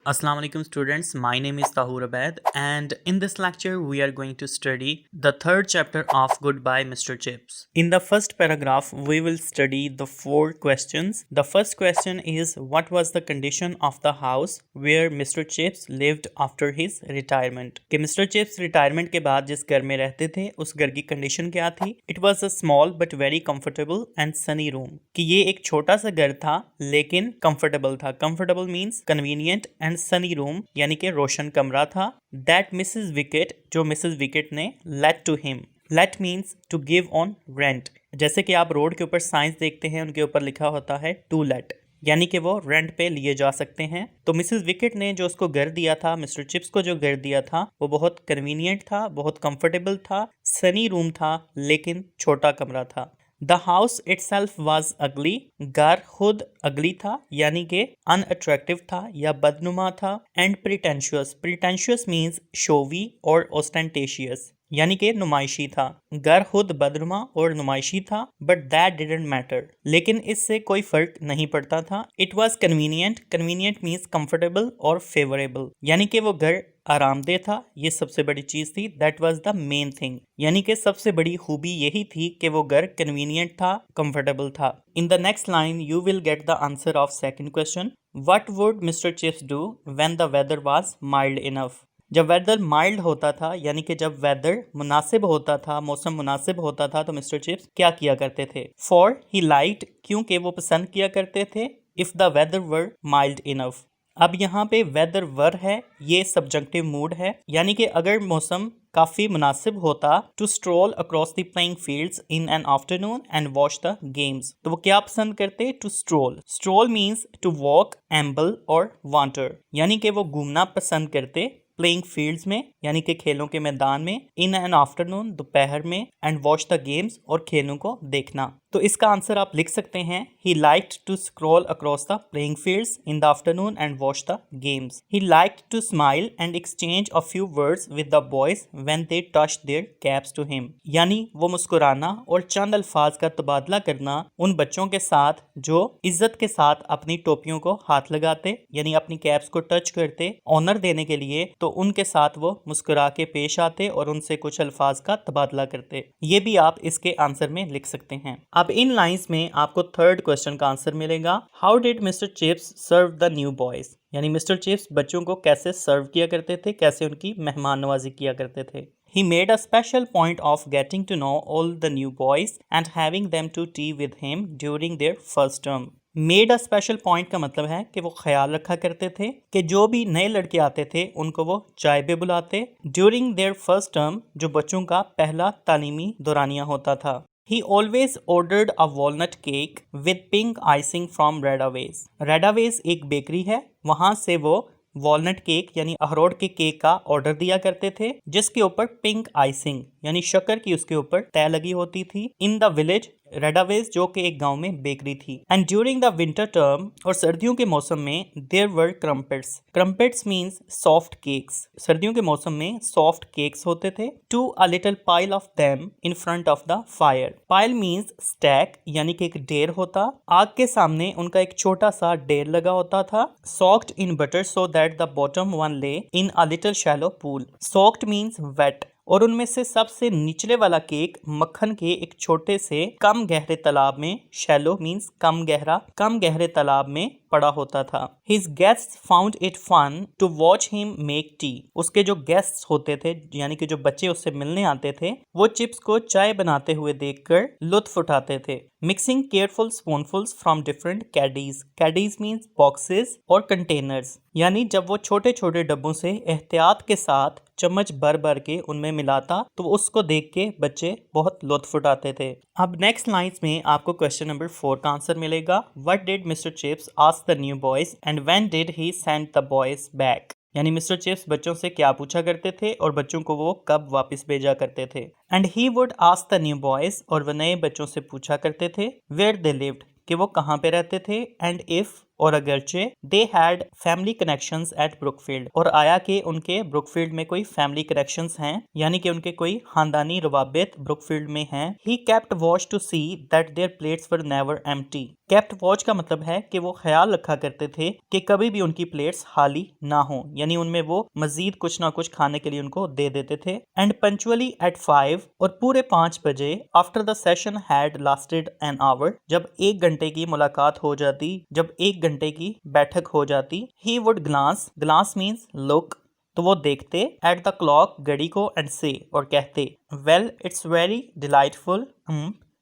Assalamu alaikum students, my name is Tahur Abed and in this lecture we are going to study the third chapter of Goodbye Mr. Chips. In the first paragraph we will study the four questions. The first question is what was the condition of the house where Mr. Chips lived after his retirement? कि Mr. Chips retirement के बाद जिस घर में रहते थे उस घर की कंडीशन क्या थी? It was a small but very comfortable and sunny room. कि ये एक छोटा सा घर था लेकिन comfortable था. Comfortable means convenient and sunny room यानी कि रोशन कमरा था. दैट मिसेस विकेट जो मिसेस विकेट ने let to him. Let means to give on rent. जैसे कि आप रोड के ऊपर साइंस देखते हैं उनके ऊपर लिखा होता है टू लेट यानी कि वो रेंट पे लिए जा सकते हैं. तो मिसेस विकेट ने जो उसको घर दिया था, मिस्टर चिप्स को जो घर दिया था वो बहुत कन्वीनियंट था, बहुत कंफर्टेबल था, सनी रूम था लेकिन छोटा कमरा था. The house itself was ugly. घर खुद अगली था यानी कि अनअट्रैक्टिव था या बदनुमा था. And pretentious. Pretentious means showy और ostentatious यानी कि नुमाइशी था. घर खुद बदनुमा और नुमाइशी था but that didn't matter. लेकिन इससे कोई फर्क नहीं पड़ता था. It was convenient. Convenient means comfortable और favorable यानी कि वो घर आरामदेह था. ये सबसे बड़ी चीज थी. That was the main thing यानी कि सबसे बड़ी खूबी यही थी कि वो घर कन्वीनियंट था, कंफर्टेबल था. In the next line you will get the answer of second question. What would Mr Chips do when the weather was mild enough? जब वेदर माइल्ड होता था यानी कि जब वेदर मुनासिब होता था, मौसम मुनासिब होता था तो मिस्टर चिप्स क्या किया करते थे? फॉर ही लाइक्ड क्योंकि वो पसंद किया करते थे. If the weather were mild enough. अब यहाँ पे वेदर वर है, ये सब्जेक्टिव मूड है यानी कि अगर मौसम काफ़ी मुनासिब होता to stroll across the playing fields in an afternoon and watch the games. तो वो क्या पसंद करते? To stroll. Stroll means to walk, amble और वांटर यानी कि वो घूमना पसंद करते प्लेइंग फील्ड्स में यानी कि खेलों के मैदान में, इन एन आफ्टरनून दोपहर में, एंड वॉच द गेम्स और खेलों को देखना. तो इसका आंसर आप लिख सकते हैं he liked to scroll across the playing fields in the afternoon and watch the games. He liked to smile and exchange a few words with the boys when they touched their caps to him यानी वो मुस्कुराना और चंद अल्फाज का तबादला करना उन बच्चों के साथ जो इज्जत के साथ अपनी टोपियों को हाथ लगाते यानी अपनी कैप्स को टच करते ऑनर देने के लिए. तो उनके साथ वो मुस्कुरा के पेश आते और उनसे कुछ अल्फाज का तबादला करते. ये भी आप इसके आंसर में लिख सकते हैं. अब इन लाइंस में आपको थर्ड क्वेश्चन का आंसर मिलेगा. How did Mr Chips serve the new boys यानी मिस्टर चिप्स बच्चों को कैसे सर्व किया करते थे, कैसे उनकी मेहमान नवाजी किया करते थे. He made a special point of getting to know all the new boys and having them to tea with him during their first term. Made a special point का मतलब है कि वो ख्याल रखा करते थे कि जो भी नए लड़के आते थे उनको वो चाय पे बुलाते ड्यूरिंग देयर फर्स्ट टर्म जो बच्चों का पहला तालीमी दौरानिया होता था. He always ordered a walnut cake with pink icing from Redaways. Redaways एक बेकरी है, वहाँ से वो वॉलनट केक यानी अखरोट के केक का ऑर्डर दिया करते थे जिसके ऊपर पिंक आइसिंग यानी शक्कर की उसके ऊपर तय लगी होती थी. इन द विलेज रेडावेज जो कि एक गांव में बेकरी थी. And during the winter term और सर्दियों के मौसम में there were crumpets. Crumpets means soft cakes. सर्दियों के मौसम में सॉफ्ट केक्स होते थे. To a little pile of them in front of the fire. Pile means stack यानी कि एक ढेर होता. आग के सामने उनका एक छोटा सा ढेर लगा होता था. Soaked in butter so that the bottom one lay in a little shallow pool. Soaked means wet और उनमें से सबसे निचले वाला केक मक्खन के एक छोटे से कम गहरे तालाब में, शैलो मींस कम गहरा, कम गहरे तालाब में पड़ा होता था. His guests found it fun to watch him make tea. उसके जो गेस्ट्स होते थे यानी कि जो बच्चे उससे मिलने आते थे वो चिप्स को चाय बनाते हुए देखकर लुत्फ उठाते थे. Mixing careful spoonfuls from different caddies. Caddies means boxes और containers यानी जब वो छोटे छोटे डब्बों से एहतियात के साथ चम्मच भर भर के उनमें मिलाता तो उसको देख के बच्चे बहुत लुत्फ उठाते थे. अब नेक्स्ट लाइन्स में आपको क्वेश्चन नंबर 4 का आंसर मिलेगा. What did Mr chips ask the new boys and when did he send the boys back यानी मिस्टर चिप्स बच्चों से क्या पूछा करते थे और बच्चों को वो कब वापस भेजा करते थे. And he would ask the new boys और वह नए बच्चों से पूछा करते थे वेयर दे लिव्ड कि वो कहाँ पे रहते थे. एंड इफ और अगरचे they had family connections eight Brookfield और आया कि उनके ब्रुकफील्ड में कोई फैमिली कनेक्शंस हैं यानी कि उनके कोई खानदानी रवाबित ब्रुकफील्ड में हैं. He kept watch to see that their plates were never empty kept watch का मतलब है कि वो ख्याल रखा करते थे कि कभी भी उनकी प्लेट्स खाली ना हो, यानी उनमें वो मजीद कुछ ना कुछ खाने के लिए उनको दे देते थे। एंड पंचुअली एट 5 और पूरे 5 बजे after the session had lasted an hour, जब 1 घंटे की मुलाकात हो जाती, जब 1 घंटे की बैठक हो जाती, he would glance means look, तो वो देखते एट द क्लॉक घड़ी को एंड से और कहते वेल इट्स वेरी डिलाइटफुल,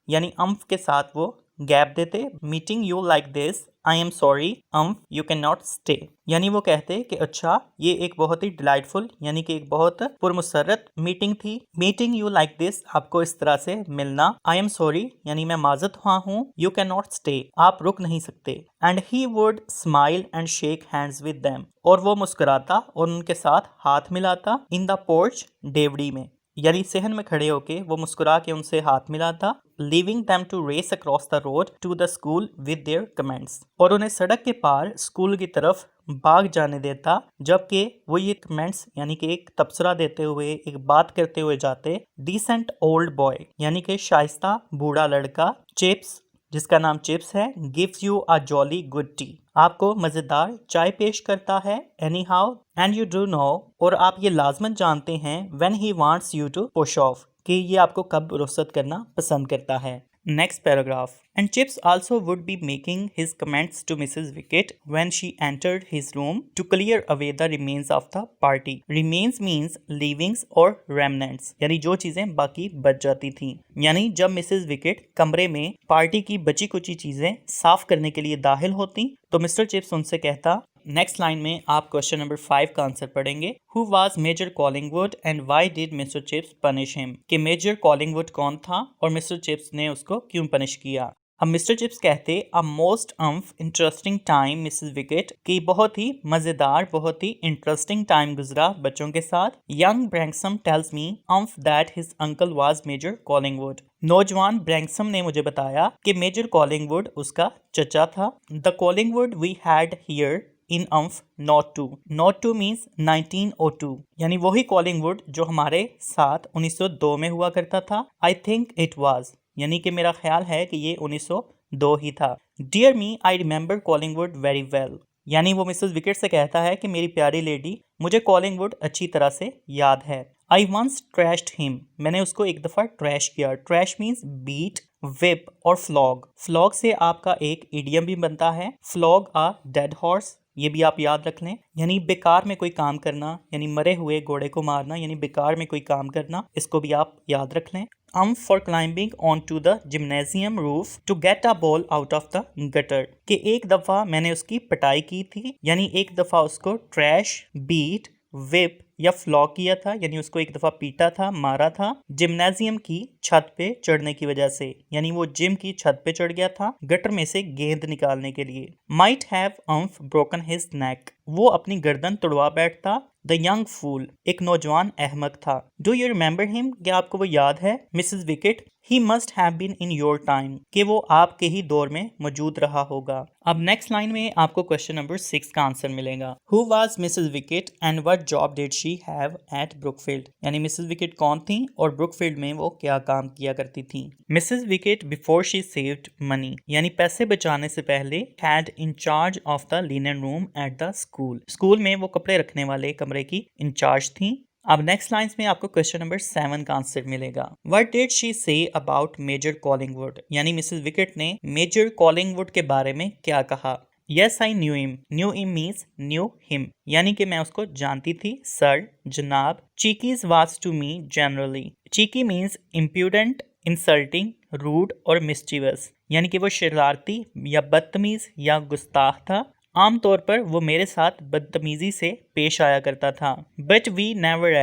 यानी अम्फ के साथ वो गैप देते, meeting you like this I am sorry you can not stay, यानी वो कहते कि अच्छा ये एक बहुत ही डिलाइटफुल यानी कि एक बहुत पुरमसरत मीटिंग थी, मीटिंग यू लाइक दिस आपको इस तरह से मिलना, आई एम सॉरी यानी मैं माजरत हुआ हूँ, यू कैन नॉट स्टे आप रुक नहीं सकते, and he would smile and shake hands with them और वो मुस्कुराता और उनके साथ हाथ मिलाता, इन द पोर्च डेवड़ी में, यानी सहन में खड़े होके वो मुस्कुरा के उनसे हाथ मिलाता, leaving them to race across the road to the school with their comments, और उन्हें सड़क के पार स्कूल की तरफ भाग जाने देता, जबकि वो ये कमेंट्स यानी कि एक तबसरा देते हुए एक बात करते हुए जाते, डिसेंट ओल्ड बॉय यानी कि शाइस्ता बूढ़ा लड़का, चिप्स जिसका नाम चिप्स है, gives you a jolly good tea आपको मजेदार चाय पेश करता है, anyhow and you do know और आप ये लाजमन जानते हैं, when he wants you to push off कि ये आपको कब रुखसत करना पसंद करता है। Next paragraph. And Chips also would be making his comments to Mrs. Wicket when she entered his room to clear away the remains of the party. Remains means leavings or remnants, यानी जो चीजें बाकी बच जाती थी, यानी जब Mrs wicket कमरे में पार्टी की बची कुची चीजें साफ करने के लिए दाखिल होती तो मिस्टर चिप्स उनसे कहता, नेक्स्ट लाइन में आप क्वेश्चन नंबर 5 का आंसर पढ़ेंगे, who was Major Collingwood and why did Mr Chips punish him, कि मेजर कॉलिंगवुड कौन था और मिस्टर चिप्स ने उसको क्यों पनिश किया। अब मिस्टर चिप्स कहते a most interesting time Mrs wicket, की बहुत ही मजेदार बहुत ही इंटरेस्टिंग टाइम गुजरा बच्चों के साथ। Young Branksome tells me that his uncle was Major Collingwood, नौजवान ब्रैंक्सम ने मुझे बताया कि मेजर कॉलिंगवुड उसका चचा था। The Collingwood we had here in nought two means 1902, यानी वही कॉलिंगवुड जो हमारे साथ 1902 में हुआ करता था। आई थिंक इट वाज, यानी कि मेरा ख्याल है कि ये 1902 ही था। Dear me I remember Collingwood very well, यानी वो मिसेस विकेट से कहता है कि मेरी प्यारी लेडी मुझे कॉलिंगवुड अच्छी तरह से याद है। आई वंस ट्रैश्ड हिम, मैंने उसको एक दफा ट्रैश किया। ट्रैश मीन्स बीट, whip और फ्लॉग। फ्लॉग से आपका एक इडियम भी बनता है, फ्लॉग आ डेड हॉर्स, ये भी आप याद रख लें, यानी बेकार में कोई काम करना, यानी मरे हुए घोड़े को मारना, यानी बेकार में कोई काम करना, इसको भी आप याद रख लें। For climbing on to the gymnasium roof to get a ball out of the gutter, कि एक दफा मैंने उसकी पिटाई की थी, यानी एक दफा उसको ट्रैश, बीट, विप या फ्लॉग किया था, यानी उसको एक दफा पीटा था, मारा था, जिम्नेजियम की छत पे चढ़ने की वजह से, यानी वो जिम की छत पे चढ़ गया था गटर में से गेंद निकालने के लिए। Might have broken his neck, वो अपनी गर्दन तोड़वा बैठता। द यंग फूल, एक नौजवान अहमक था। डू यू रिमेंबर हिम, क्या आपको वो याद है। Mrs Wickett, he must have been in your time, कि वो आपके ही दौर में मौजूद रहा होगा। अब नेक्स्ट लाइन में आपको क्वेश्चन नंबर 6 का आंसर मिलेगा। Who was Mrs wicket and what job did she have eight Brookfield, यानी मिसेस विकेट कौन थी और ब्रुकफील्ड में वो क्या काम किया करती थी। Mrs wicket before she saved money, यानी पैसे बचाने से पहले, had in charge of the linen room at the school, school में वो कपड़े रखने वाले कमरे की इंचार्ज थी। अब नेक्स्ट लाइंस में आपको क्वेश्चन नंबर 7 का आंसर मिलेगा। What did she say about Major Collingwood, यानी मिसेस विकेट ने मेजर कॉलिंगवुड के बारे में क्या कहा। Yes I knew him means knew him, यानी कि मैं उसको जानती थी, सर, जनाब। Cheekies was to me generally, cheeky means impudent, insulting, rude और मिस्चीवस, यानी कि वो शरारती या बदतमीज या गुस्ताख था। आमतौर पर वो मेरे साथ बदतमीजी से पेश आया करता था। But we never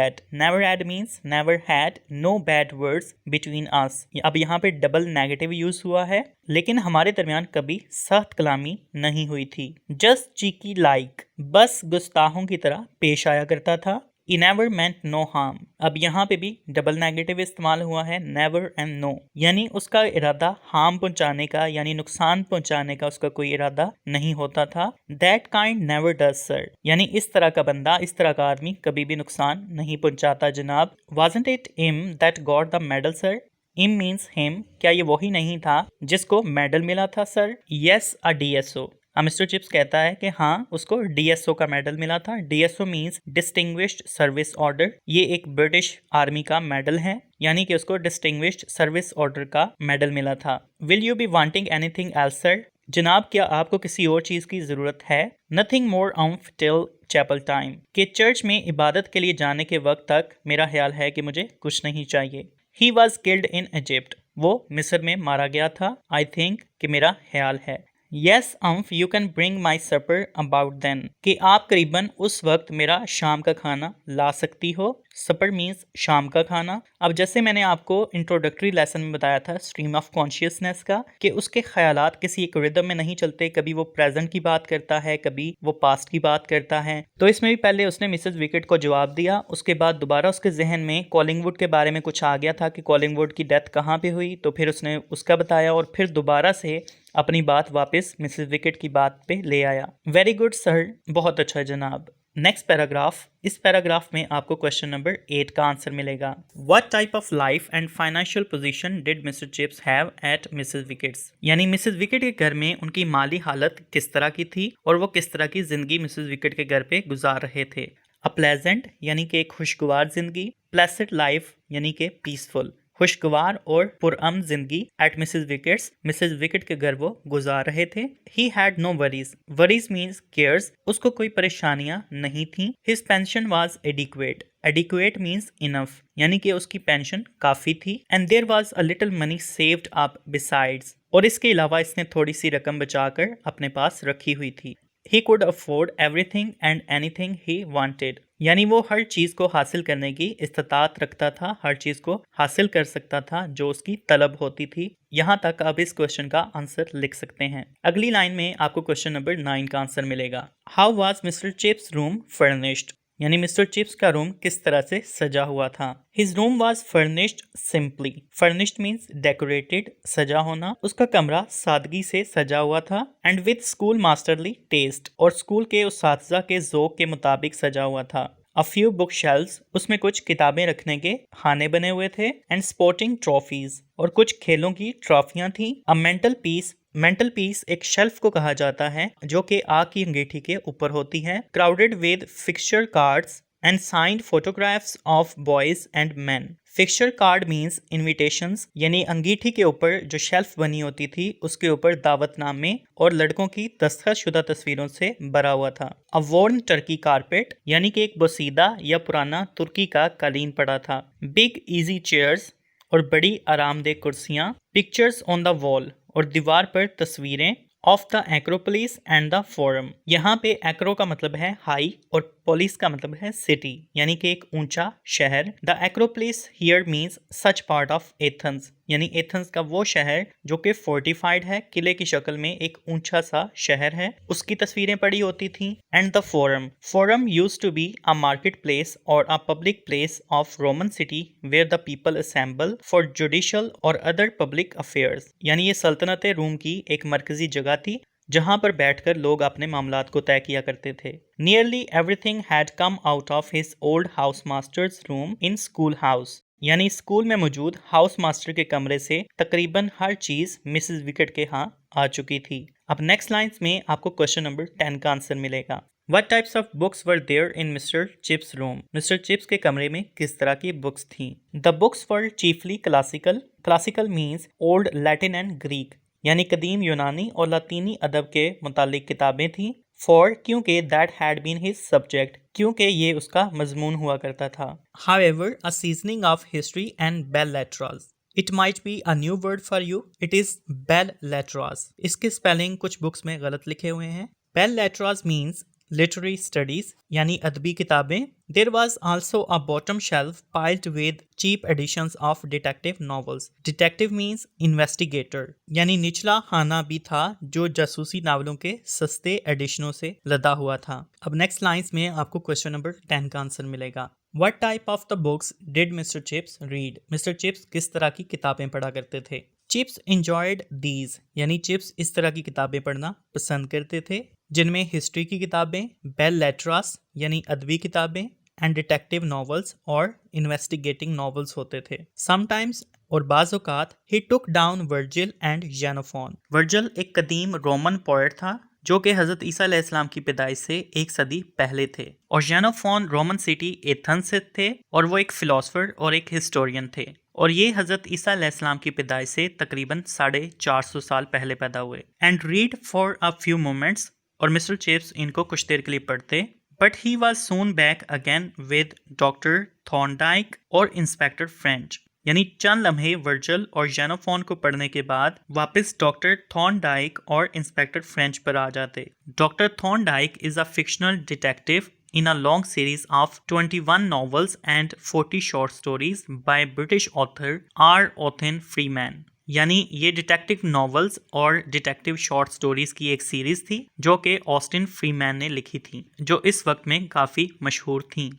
had means never had no bad words between us, अब यहाँ पे डबल नेगेटिव यूज हुआ है, लेकिन हमारे दरमियान कभी सख्त कलामी नहीं हुई थी। जस्ट चीकी लाइक, बस गुस्ताहों की तरह पेश आया करता था। He never meant no harm, अब यहाँ पे भी डबल नेगेटिव इस्तेमाल हुआ है, never and no, यानी उसका इरादा हार्म पहुंचाने का यानी नुकसान पहुंचाने का उसका कोई इरादा नहीं होता था। That kind never does sir, यानी इस तरह का बंदा, इस तरह का आदमी कभी भी नुकसान नहीं पहुंचाता जनाब। Wasn't it him that got the medal sir, इम मीन्स हिम, क्या ये वही नहीं था जिसको मेडल मिला था सर? यस, अ डीएसओ। मिस्टर चिप्स कहता है कि हाँ, उसको डीएसओ का मेडल मिला था। DSO means distinguished service order. ये एक ब्रिटिश आर्मी का मेडल है, यानी कि उसको डिस्टिंग्विश्ड सर्विस ऑर्डर का मेडल मिला था। Will you be wanting anything else sir? जनाब, क्या आपको किसी और चीज की जरूरत है? Nothing more till chapel time, कि चर्च में इबादत के लिए जाने के वक्त तक मेरा ख्याल है कि मुझे कुछ नहीं चाहिए। He was killed in Egypt, वो मिस्र में मारा गया था। I think, कि मेरा ख्याल है। Yes, you can bring my supper about then, कि आप करीबन उस वक्त मेरा शाम का खाना ला सकती हो। सपर मीन्स शाम का खाना। अब जैसे मैंने आपको इंट्रोडक्टरी लेसन में बताया था स्ट्रीम ऑफ कॉन्शियसनेस का, कि उसके ख्यालात किसी एक रिदम में नहीं चलते, कभी वो प्रेजेंट की बात करता है, कभी वो पास्ट की बात करता है। तो इसमें भी पहले उसने मिसेस विकेट को जवाब दिया, उसके बाद दोबारा उसके जहन में कॉलिंगवुड के बारे में कुछ आ गया था कि कॉलिंगवुड की डेथ कहाँ पे हुई, तो फिर उसने उसका बताया और फिर दोबारा से अपनी बात वापस मिसेस विकेट की बात पे ले आया। वेरी गुड सर, बहुत अच्छा जनाब। नेक्स्ट पैराग्राफ, इस पैराग्राफ में आपको क्वेश्चन नंबर 8 का आंसर मिलेगा। What type of life and financial position did Mr chips have eight Mrs wickets, यानी मिसेस विकेट के घर में उनकी माली हालत किस तरह की थी और वो किस तरह की जिंदगी मिसेस विकेट के घर पे गुजार रहे थे। अ प्लेजेंट, यानी कि एक खुशगवार जिंदगी। प्लेसेंट लाइफ, यानी कि पीसफुल, खुशगवार और पुरअमन जिंदगी एट मिसेस विकेट के घर वो गुजार रहे थे। He had no worries, worries means cares, उसको कोई परेशानियां नहीं थी। His pension was adequate, adequate means enough, यानी कि उसकी पेंशन काफी थी। And there was a little money saved up besides, और इसके अलावा इसने थोड़ी सी रकम बचाकर अपने पास रखी हुई थी। He could afford everything and anything he wanted, यानी वो हर चीज को हासिल करने की इस्तात रखता था, हर चीज को हासिल कर सकता था जो उसकी तलब होती थी। यहाँ तक आप इस क्वेश्चन का आंसर लिख सकते हैं। अगली लाइन में आपको क्वेश्चन नंबर 9 का आंसर मिलेगा। How was Mr Chips room furnished, यानी मिस्टर चिप्स का रूम किस तरह से सजा हुआ था। His room was furnished simply, furnished means decorated, सजा होना। उसका कमरा सादगी से सजा हुआ था। And with schoolmasterly taste, और स्कूल के उस्ताद के ज़ौक़ के मुताबिक सजा हुआ था। अ फ्यू बुक शेल्व्स, उसमें कुछ किताबें रखने के खाने बने हुए थे। एंड स्पोर्टिंग ट्रॉफीज, और कुछ खेलों की ट्रॉफियां थी। अ मेंटल पीस, मेंटल पीस एक शेल्फ को कहा जाता है जो कि आग की अंगीठी के ऊपर होती है। Crowded with fixture cards and signed photographs of boys and man. Fixture card means invitations, यानी अंगीठी के ऊपर जो शेल्फ बनी होती थी उसके ऊपर दावतनामे और लड़कों की दस्तखतशुदा तस्वीरों से भरा हुआ था। अ वॉर्न टर्की कारपेट, यानी कि एक बोसीदा या पुराना तुर्की का कालीन पड़ा था। बिग इजी चेयर्स, और बड़ी आरामदेह कुर्सियां। पिक्चर्स ऑन द वॉल, और दीवार पर तस्वीरें। Of the Acropolis and the forum, यहाँ पे एक्रो का मतलब है हाई और पोलिस का मतलब है सिटी, यानी कि एक ऊंचा शहर। The Acropolis here means such part of Athens, यानी एथेंस का वो शहर जो कि फोर्टिफाइड है, किले की शक्ल में एक ऊंचा सा शहर है, उसकी तस्वीरें पड़ी होती थी। And the forum, forum used to be a market place और a public place of Roman city where the people assemble for judicial और अदर पब्लिक अफेयर्स, यानी ये सल्तनत रूम की एक मरकजी जगह थी जहां पर बैठकर लोग अपने मामलात को तय किया करते थे। Nearly everything had come out of his old house masters room in school house, यानी स्कूल में मौजूद हाउस मास्टर के कमरे से तकरीबन हर चीज मिसेस विकेट के यहाँ आ चुकी थी। अब नेक्स्ट लाइंस में आपको क्वेश्चन नंबर 10 का आंसर मिलेगा। What types of books were there in Mr. Chips' room? Mr. Chips के कमरे में किस तरह की बुक्स थीं? The books were chiefly classical. Classical means old Latin and Greek, यानी कदीम यूनानी और लातीनी अदब के मुतालिक किताबें थीं। For, क्योंकि that had been his subject, क्योंकि ये उसका मजमून हुआ करता था। However, a seasoning of history and belles lettres. It might be a new word for you. It is belles lettres. इसके स्पेलिंग कुछ बुक्स में गलत लिखे हुए हैं। Belles lettres means literary studies, यानी अदबी किताबें। There was also a bottom shelf piled with cheap editions of detective novels. Detective means investigator, यानी निचला खाना भी था जो जासूसी नावलों के सस्ते एडिशनों से लदा हुआ था। अब नेक्स्ट लाइंस में आपको क्वेश्चन नंबर 10 का आंसर मिलेगा। What type of the books did Mr. Chips read? Mr. Chips किस तरह की किताबें पढ़ा करते थे? Chips enjoyed these, यानी चिप्स इस तरह की किताबें पढ़ना पसंद करते थे जिनमें हिस्ट्री की किताबें, बेल लेट्रास यानी अदबी किताबें, एंड डिटेक्टिव नॉवेल्स और इन्वेस्टिगेटिंग नॉवेल्स होते थे। समटाइम्स और बाज़-औक़ात ही took down Virgil and Xenophon. Virgil एक कदीम रोमन पोएट था जो कि हज़रत ईसा अलैहिस्सलाम की पैदाइश से एक सदी पहले थे, और जेनोफोन रोमन सिटी एथेंस से थे और वो एक फिलोसफर और एक हिस्टोरियन थे, और ये हज़रत ईसा अलैहिस्सलाम की पैदाइश से तकरीबन 450 साल पहले पैदा हुए। And read for a few moments, और मिस्टर चिप्स इनको कुछ देर के लिए पढ़ते, but he was soon back again with doctor Thorndike और इंस्पेक्टर फ्रेंच। यानी चंद लम्हे वर्जिल और जेनोफोन को पढ़ने के बाद वापस डॉक्टर थॉर्नडाइक और इंस्पेक्टर फ्रेंच पर आ जाते। Doctor Thorndike is a fictional detective in a long series of 21 novels and 40 short stories by British author R. Othen Freeman। यानी ये डिटेक्टिव नॉवेल्स और डिटेक्टिव शॉर्ट स्टोरीज की एक सीरीज थी जो कि ऑस्टिन फ्रीमैन ने लिखी थी, जो इस वक्त में काफ़ी मशहूर थी।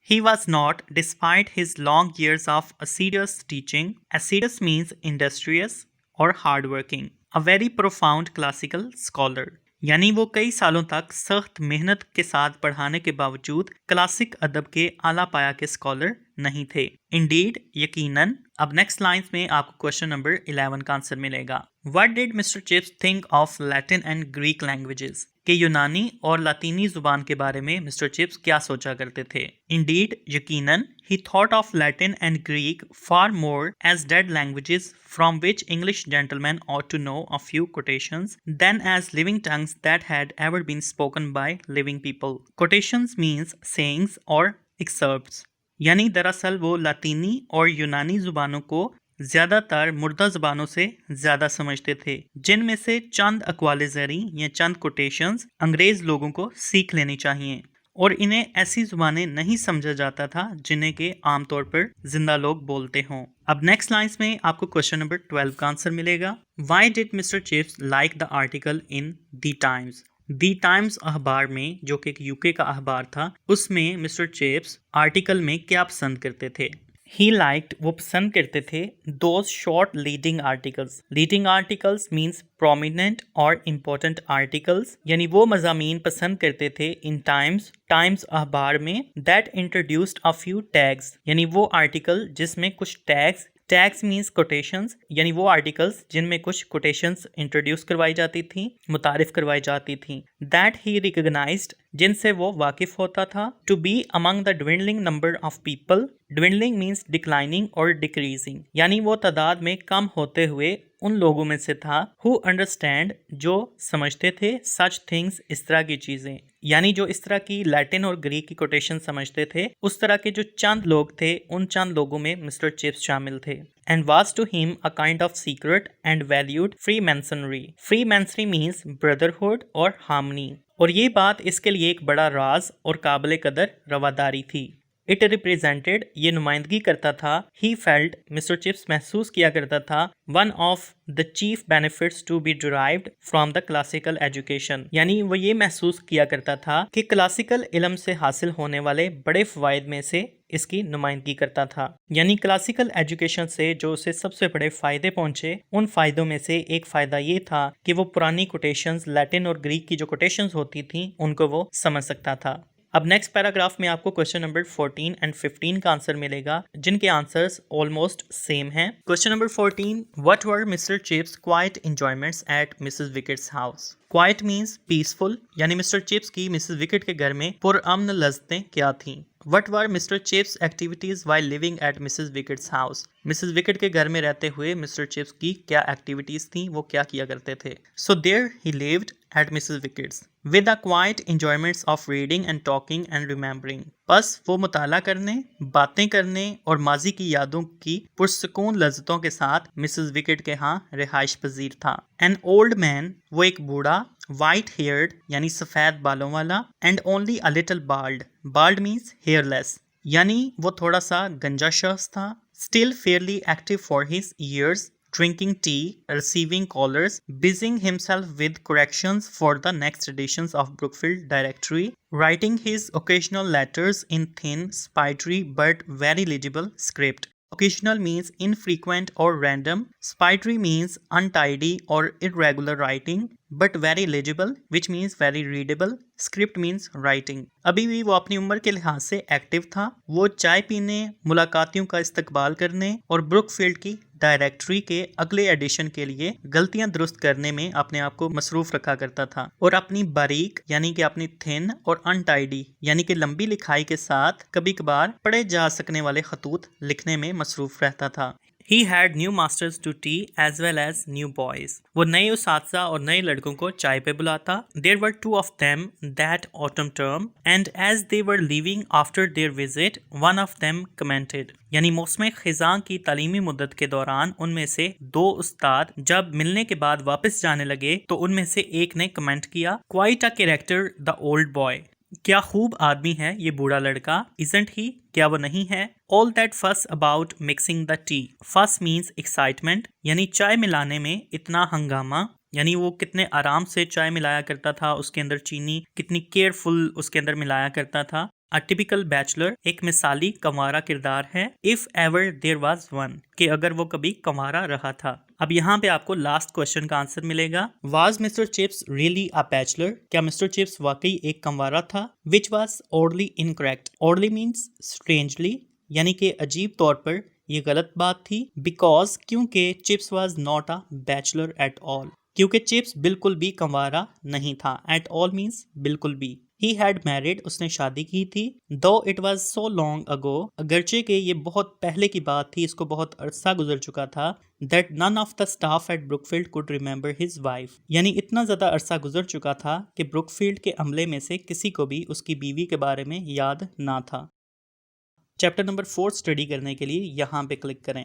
He was not, despite his long years of assiduous teaching, assiduous means industrious or hardworking, a very profound classical scholar। यानी वो कई सालों तक सख्त मेहनत के साथ पढ़ाने के बावजूद क्लासिक अदब के आला पाया के स्कॉलर नहीं थे। इंडीड, यकीनन। अब नेक्स्ट लाइन्स में आपको क्वेश्चन नंबर 11 का आंसर मिलेगा। What did Mr. Chips think of Latin and Greek languages? कि यूनानी और लातीनी जुबान के बारे में मिस्टर चिप्स क्या सोचा करते थे। इंडीड, यकीनन, he thought of Latin and Greek far more as dead languages from which English gentlemen ought to know a few quotations than as living tongues that had ever been spoken by living people। Quotations means sayings or excerpts। यानी दरअसल वो लातीनी और यूनानी जुबानों को ज्यादातर मुर्दा ज़बानों से ज़्यादा समझते थे, जिनमें से चंद अक़वाले ज़री या चंद कोटेशंस अंग्रेज़ लोगों को सीख लेनी चाहिए, और इन्हें ऐसी ज़ुबानें नहीं समझा जाता था जिन्हें के आमतौर पर जिंदा लोग बोलते हों। अब नेक्स्ट लाइन्स में आपको क्वेश्चन नंबर 12 का आंसर मिलेगा। Why did Mr chips like the article in the times? The times अखबार में, जो कि एक यूके का अखबार था, उसमें मिस्टर चिप्स आर्टिकल में क्या पसंद करते थे? He liked, वो पसंद करते थे, those short leading articles। Leading articles means prominent और important articles, यानी वो मज़ामीन पसंद करते थे in टाइम्स अखबार में that introduced a few tags, यानी वो आर्टिकल जिसमें कुछ टैग्स मीन्स कोटेशंस, यानी वो आर्टिकल्स जिनमें कुछ कोटेशंस इंट्रोड्यूस करवाई जाती थी, मुतारिफ करवाई जाती थी। दैट ही रिकग्नाइज्ड, जिनसे वो वाकिफ होता था। To be among the dwindling number of people. Dwindling means declining और डिक्रीजिंग, यानी वो तादाद में कम होते हुए उन लोगों में से था। हु अंडरस्टैंड, जो समझते थे, सच थिंग्स, इस तरह की चीजें, यानी जो इस तरह की लैटिन और ग्रीक की कोटेशन समझते थे, उस तरह के जो चंद लोग थे, उन चंद लोगों में मिस्टर चिप्स शामिल थे। And was to him a kind of secret and valued Freemasonry। Freemasonry means brotherhood और harmony, और ये बात इसके लिए एक बड़ा राज और काबिल कदर रवादारी थी। इट रिप्रेजेंटेड, ये नुमाइंदगी करता था। ही फेल्ट, मिस्टर चिप्स महसूस किया करता था, one of the chief benefits to be derived from the classical education, यानी वो ये महसूस किया करता था कि क्लासिकल इल्म से हासिल होने वाले बड़े फ़वाइद में से इसकी नुमाइंदगी करता था। यानी क्लासिकल एजुकेशन से जो उसे सबसे बड़े फ़ायदे पहुंचे, उन फ़ायदों में से एक फ़ायदा ये था कि वो पुरानी कोटेशंस, लैटिन और ग्रीक की जो कोटेशंस होती थी, उनको वो समझ सकता था। अब नेक्स्ट पैराग्राफ में आपको क्वेश्चन नंबर 14 एंड 15 का आंसर मिलेगा, जिनके आंसर्स ऑलमोस्ट सेम हैं। Question number 14, what were mister chips quite enjoyments eight Mrs wickets house? Quite means peaceful, यानी मिस्टर चिप्स की मिसेस विकेट के घर में पुरअमन लज़्ज़तें क्या थीं? What were Mr. Chips' activities while living at Mrs. Wicket's house? Mrs wicket के घर में रहते हुए मिस्टर चिप्स की क्या एक्टिविटीज थी, वो क्या किया करते थे? So there he lived at Mrs. Wicket's with a quiet enjoyments of reading and talking and remembering। बस वो मुताला करने, बातें करने और माजी की यादों की पुरसकून लज़्ज़तों के साथ मिसेस विकेट के यहाँ रिहाइश पजीर था। An old man, वो एक बूढ़ा, white haired यानी सफ़ेद बालों वाला, and only a little bald means hairless, यानी वो थोड़ा सा गंजा शख्स था। Still fairly active for his years, drinking tea, receiving callers, busying himself with corrections for the next editions of Brookfield Directory, writing his occasional letters in thin, spidery but very legible script। Occasional means infrequent or random, spidery means untidy or irregular writing, but very legible, which means very readable, script means writing। अभी भी वो अपनी उम्र के लिहाज से active था। वो चाय पीने, मुलाकातियों का इस्तकबाल करने और ब्रुकफील्ड की डायरेक्टरी के अगले एडिशन के लिए गलतियां दुरुस्त करने में अपने आप को मसरूफ रखा करता था और अपनी बारीक यानी कि अपनी थिन और अनटाइडी यानी कि लंबी लिखाई के साथ कभी कभार पढ़े जा सकने वाले खतूत लिखने में मसरूफ रहता था। He had new masters to tea as well as new boys. वो नए उसात्ज़ा और नए लड़कों को चाय पे बुलाता। There were two of them that autumn term, and as they were leaving after their visit, one of them commented. यानी मौसम खिज़ां की तालीमी मुद्दत के दौरान उनमें से दो उस्ताद जब मिलने के बाद वापस जाने लगे तो उनमें से एक ने कमेंट किया, Quite a character, the old boy. क्या खूब आदमी है ये बूढ़ा लड़का। Isn't he? क्या वो नहीं है। All that fuss about mixing the tea. Fuss means excitement, यानी चाय मिलाने में इतना हंगामा, यानी वो कितने आराम से चाय मिलाया करता था, उसके अंदर चीनी कितनी केयरफुल उसके अंदर मिलाया करता था। A typical bachelor एक मिसाली कंवारा किरदार है। If ever there was one, कि अगर वो कभी कंवारा रहा था। अब यहाँ पे आपको लास्ट क्वेश्चन का आंसर मिलेगा। Was Mr. Chips really a bachelor? क्या मिस्टर चिप्स वाकई एक कंवारा था? Which was oddly incorrect. Oddly means strangely, यानी कि अजीब तौर पर ये गलत बात थी। Because क्योंकि chips was not a bachelor at all. क्योंकि चिप्स बिल्कुल भी कंवारा नहीं था। At all means बिल्कुल भी। He had married, उसने शादी की थी। Though it was so long ago, अगरचे के ये बहुत पहले की बात थी, इसको बहुत अरसा गुजर चुका था। That none of the staff at Brookfield could remember his wife. यानी इतना ज़्यादा अरसा गुजर चुका था कि ब्रुकफील्ड के अमले में से किसी को भी उसकी बीवी के बारे में याद ना था। चैप्टर नंबर 4 स्टडी करने के लिए यहाँ पे क्लिक करें।